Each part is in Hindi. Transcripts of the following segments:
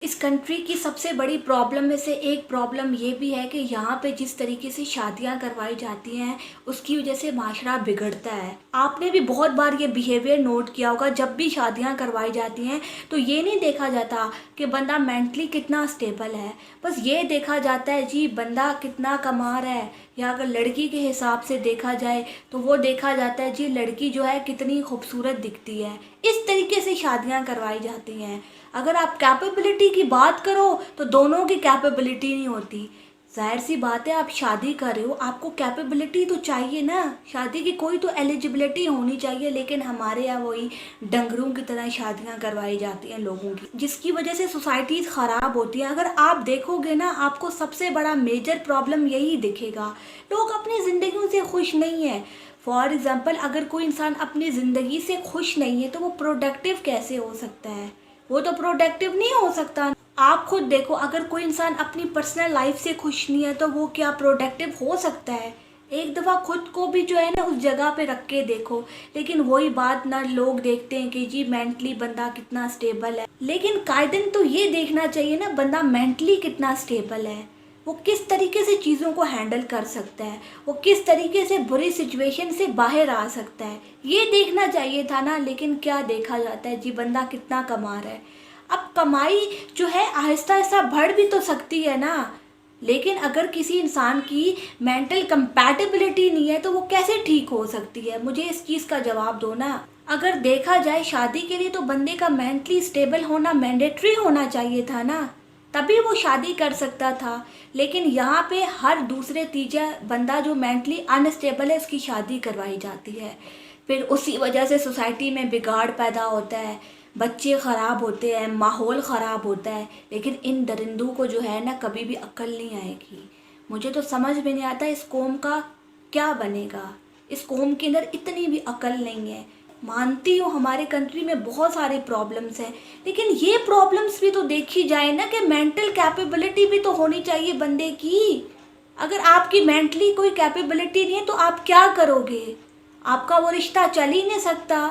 इस कंट्री की सबसे बड़ी प्रॉब्लम में से एक प्रॉब्लम ये भी है कि यहाँ पे जिस तरीके से शादियाँ करवाई जाती हैं उसकी वजह से माशरा बिगड़ता है। आपने भी बहुत बार ये बिहेवियर नोट किया होगा, जब भी शादियाँ करवाई जाती हैं तो ये नहीं देखा जाता कि बंदा मेंटली कितना स्टेबल है, बस ये देखा जाता है जी बंदा कितना कमा रहा है, या अगर लड़की के हिसाब से देखा जाए तो वो देखा जाता है जी लड़की जो है कितनी खूबसूरत दिखती है। इस तरीके से शादियाँ करवाई जाती हैं। अगर आप कैपेबिलिटी की बात करो तो दोनों की कैपेबिलिटी नहीं होती। जाहिर सी बात है, आप शादी कर रहे हो, आपको कैपेबिलिटी तो चाहिए ना, शादी की कोई तो एलिजिबिलिटी होनी चाहिए। लेकिन हमारे यहाँ वही डंगरों की तरह शादियाँ करवाई जाती हैं लोगों की, जिसकी वजह से सोसाइटीज़ ख़राब होती हैं। अगर आप देखोगे ना, आपको सबसे बड़ा मेजर प्रॉब्लम यही दिखेगा, लोग अपनी ज़िंदगियों से खुश नहीं है। फॉर एग्ज़ाम्पल, अगर कोई इंसान अपनी ज़िंदगी से खुश नहीं है तो वो प्रोडक्टिव कैसे हो सकता है? वो तो प्रोडक्टिव नहीं हो सकता। आप खुद देखो, अगर कोई इंसान अपनी पर्सनल लाइफ से खुश नहीं है तो वो क्या प्रोडक्टिव हो सकता है? एक दफ़ा खुद को भी जो है ना उस जगह पे रख के देखो। लेकिन वही बात ना, लोग देखते हैं कि जी मेंटली बंदा कितना स्टेबल है, लेकिन कायदन तो ये देखना चाहिए ना बंदा मेंटली कितना स्टेबल है, वो किस तरीके से चीज़ों को हैंडल कर सकता है, वो किस तरीके से बुरी सिचुएशन से बाहर आ सकता है, ये देखना चाहिए था ना। लेकिन क्या देखा जाता है जी बंदा कितना कमा रहा है। अब कमाई जो है आहिस्ता आहिस्ता बढ़ भी तो सकती है ना, लेकिन अगर किसी इंसान की मेंटल कंपैटिबिलिटी नहीं है तो वो कैसे ठीक हो सकती है? मुझे इस चीज़ का जवाब दो ना। अगर देखा जाए शादी के लिए तो बंदे का मेंटली स्टेबल होना मैंडेटरी होना चाहिए था ना, तभी वो शादी कर सकता था। लेकिन यहाँ पे हर दूसरे तीसरा बंदा जो मेंटली अनस्टेबल है उसकी शादी करवाई जाती है। फिर उसी वजह से सोसाइटी में बिगाड़ पैदा होता है, बच्चे ख़राब होते हैं, माहौल ख़राब होता है। लेकिन इन दरिंदों को जो है ना कभी भी अक्ल नहीं आएगी। मुझे तो समझ में नहीं आता इस कौम का क्या बनेगा। इस कौम के अंदर इतनी भी अक्ल नहीं है। मानती हूँ हमारे कंट्री में बहुत सारे प्रॉब्लम्स हैं, लेकिन ये प्रॉब्लम्स भी तो देखी जाए ना कि मेंटल कैपेबिलिटी भी तो होनी चाहिए बंदे की। अगर आपकी मेंटली कोई कैपेबिलिटी नहीं है तो आप क्या करोगे? आपका वो रिश्ता चल ही नहीं सकता।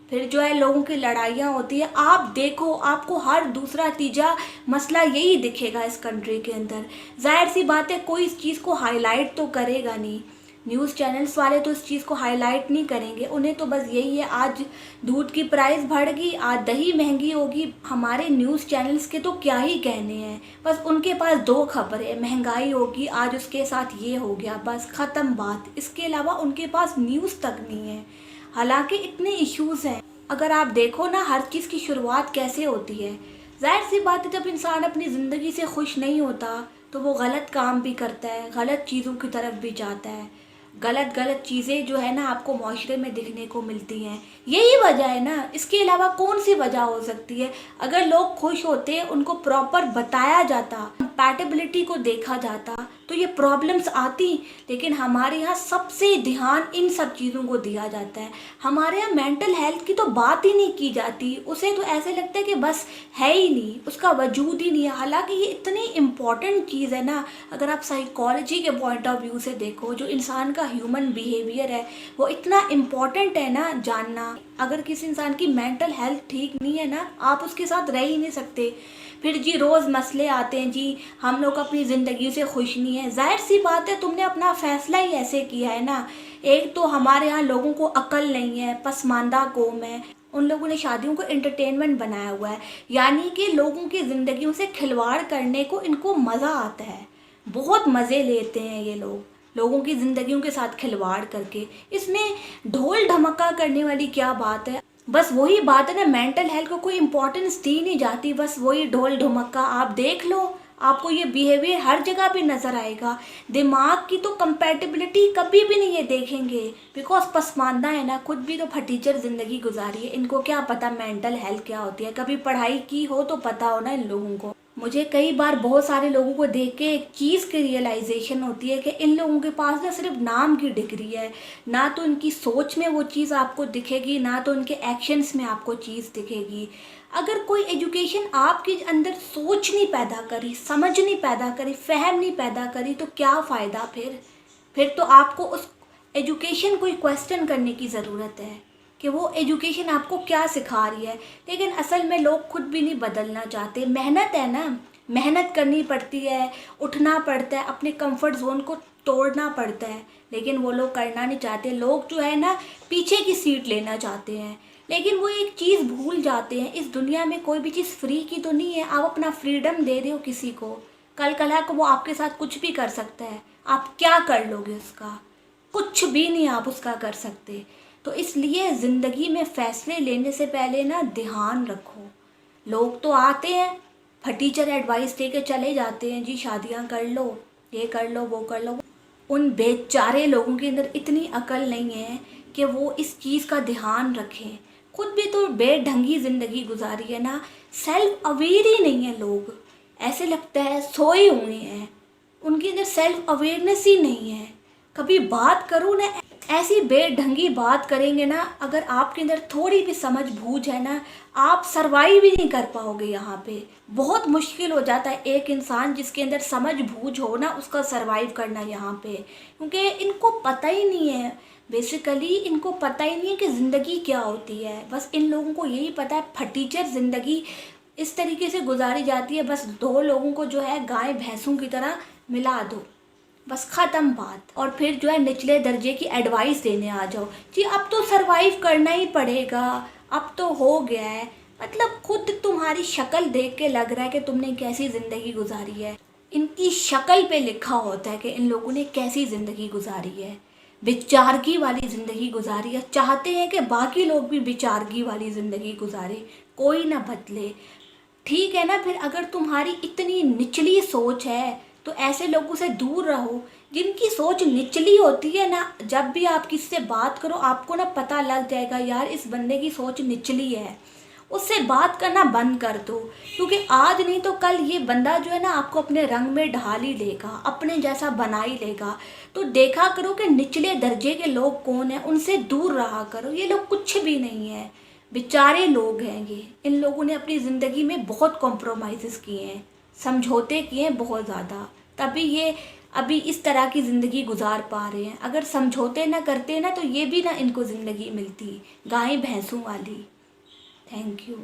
फिर जो है लोगों की लड़ाइयाँ होती है। आप देखो, आपको हर दूसरा तीजा मसला यही दिखेगा इस कंट्री के अंदर। जाहिर सी बात है, कोई इस चीज़ को हाईलाइट तो करेगा नहीं। न्यूज़ चैनल्स वाले तो इस चीज़ को हाईलाइट नहीं करेंगे, उन्हें तो बस यही है आज दूध की प्राइस बढ़ गई, आज दही महंगी होगी। हमारे न्यूज़ चैनल्स के तो क्या ही कहने हैं, बस उनके पास दो खबरें, महंगाई होगी आज उसके साथ ये हो गया, बस ख़त्म बात। इसके अलावा उनके पास न्यूज़ तक नहीं है। हालांकि इतने इश्यूज़ हैं। अगर आप देखो ना, हर चीज़ की शुरुआत कैसे होती है। जाहिर सी बात है, जब इंसान अपनी ज़िंदगी से खुश नहीं होता तो वो गलत काम भी करता है, गलत चीज़ों की तरफ भी जाता है। गलत गलत चीज़ें जो है ना आपको माशरे में दिखने को मिलती हैं। यही वजह है ना, इसके अलावा कौन सी वजह हो सकती है? अगर लोग खुश होते, उनको प्रॉपर बताया जाता, कंपैटिबिलिटी को देखा जाता तो ये प्रॉब्लम्स आती। लेकिन हमारे यहाँ सबसे ध्यान इन सब चीज़ों को दिया जाता है। हमारे यहाँ मेंटल हेल्थ की तो बात ही नहीं की जाती, उसे तो ऐसे लगता है कि बस है ही नहीं, उसका वजूद ही नहीं है। हालांकि ये इतनी इम्पॉर्टेंट चीज़ है ना। अगर आप साइकोलॉजी के पॉइंट ऑफ व्यू से देखो, जो इंसान का ह्यूमन बिहेवियर है वो इतना इम्पॉर्टेंट है ना जानना। अगर किसी इंसान की मेंटल हेल्थ ठीक नहीं है ना, आप उसके साथ रह ही नहीं सकते। फिर जी रोज़ मसले आते हैं जी, हम लोग अपनी ज़िंदगी से खुश नहीं है। जाहिर सी बात है, तुमने अपना फ़ैसला ही ऐसे किया है ना। एक तो हमारे यहाँ लोगों को अक्ल नहीं है, पसमानदा कौम है, उन लोगों ने शादियों को एंटरटेनमेंट बनाया हुआ है, यानी कि लोगों की ज़िंदगियों से खिलवाड़ करने को इनको मज़ा आता है। बहुत मज़े लेते हैं ये लोग लोगों की ज़िंदगियों के साथ खिलवाड़ करके। इसमें ढोल ढमक्का करने वाली क्या बात है? बस वही बात है ना, मेंटल हेल्थ को कोई इम्पोर्टेंस दी नहीं जाती, बस वही ढोल ढमक्का। आप देख लो, आपको ये बिहेवियर हर जगह पे नज़र आएगा। दिमाग की तो कंपैटिबिलिटी कभी भी नहीं ये देखेंगे, बिकॉज पसमानदा है ना, खुद भी तो फटीचर ज़िंदगी गुजारी है, इनको क्या पता मेंटल हेल्थ क्या होती है। कभी पढ़ाई की हो तो पता हो ना इन लोगों को। मुझे कई बार बहुत सारे लोगों को देख के एक चीज़ की रियलाइजेशन होती है कि इन लोगों के पास ना सिर्फ नाम की डिग्री है, ना तो इनकी सोच में वो चीज़ आपको दिखेगी, ना तो इनके एक्शंस में आपको चीज़ दिखेगी। अगर कोई एजुकेशन आपके अंदर सोच नहीं पैदा करी, समझ नहीं पैदा करी, फहम नहीं पैदा करी, तो क्या फ़ायदा फिर तो आपको उस एजुकेशन को क्वेश्चन करने की ज़रूरत है। कि वो एजुकेशन आपको क्या सिखा रही है, लेकिन असल में लोग खुद भी नहीं बदलना चाहते। मेहनत है ना, मेहनत करनी पड़ती है, उठना पड़ता है, अपने कंफर्ट जोन को तोड़ना पड़ता है, लेकिन वो लोग करना नहीं चाहते। लोग जो है ना पीछे की सीट लेना चाहते हैं, लेकिन वो एक चीज़ भूल जाते हैं, इस दुनिया में कोई भी चीज़ फ्री की तो नहीं है। आप अपना फ्रीडम दे रहे हो किसी को, कल कला को वो आपके साथ कुछ भी कर सकता है, आप क्या कर लोगे उसका? कुछ भी नहीं आप उसका कर सकते। तो इसलिए ज़िंदगी में फ़ैसले लेने से पहले ना ध्यान रखो। लोग तो आते हैं, फटीचर एडवाइस दे के चले जाते हैं, जी शादियां कर लो, ये कर लो, वो कर लो। उन बेचारे लोगों के अंदर इतनी अकल नहीं है कि वो इस चीज़ का ध्यान रखें। खुद भी तो बेढंगी ज़िंदगी गुजारी है ना, सेल्फ अवेयर ही नहीं है लोग, ऐसे लगता है सोए हुए हैं, उनके अंदर सेल्फ अवेयरनेस ही नहीं है। कभी बात करो ना, ऐसी बेढंगी बात करेंगे ना, अगर आपके अंदर थोड़ी भी समझ बूझ है ना, आप सरवाइव ही नहीं कर पाओगे। यहाँ पे बहुत मुश्किल हो जाता है एक इंसान जिसके अंदर समझ बूझ हो ना, उसका सरवाइव करना यहाँ पे, क्योंकि इनको पता ही नहीं है, बेसिकली इनको पता ही नहीं है कि ज़िंदगी क्या होती है। बस इन लोगों को यही पता है फटीचर ज़िंदगी इस तरीके से गुजारी जाती है, बस दो लोगों को जो है गाय भैंसों की तरह मिला दो, बस ख़त्म बात। और फिर जो है निचले दर्जे की एडवाइस देने आ जाओ, जी अब तो सरवाइव करना ही पड़ेगा, अब तो हो गया है। मतलब खुद तुम्हारी शक्ल देख के लग रहा है कि तुमने कैसी ज़िंदगी गुजारी है। इनकी शक्ल पे लिखा होता है कि इन लोगों ने कैसी ज़िंदगी गुजारी है, बेचारगी वाली ज़िंदगी गुजारी है। चाहते हैं कि बाकी लोग भी बेचारगी वाली ज़िंदगी गुजारे, कोई ना बदले। ठीक है ना, फिर अगर तुम्हारी इतनी निचली सोच है तो ऐसे लोगों से दूर रहो जिनकी सोच निचली होती है ना। जब भी आप किसी से बात करो आपको ना पता लग जाएगा, यार इस बंदे की सोच निचली है, उससे बात करना बंद कर दो। क्योंकि आज नहीं तो कल ये बंदा जो है ना आपको अपने रंग में ढाल ही लेगा, अपने जैसा बना ही लेगा। तो देखा करो कि निचले दर्जे के लोग कौन हैं, उनसे दूर रहा करो। ये लोग कुछ भी नहीं है, बेचारे लोग हैं ये। इन लोगों ने अपनी ज़िंदगी में बहुत कॉम्प्रोमाइज़ किए हैं, समझौते किए हैं बहुत ज़्यादा, तभी ये अभी इस तरह की ज़िंदगी गुजार पा रहे हैं। अगर समझौते ना करते ना तो ये भी ना इनको ज़िंदगी मिलती गाय भैंसों वाली। Thank you.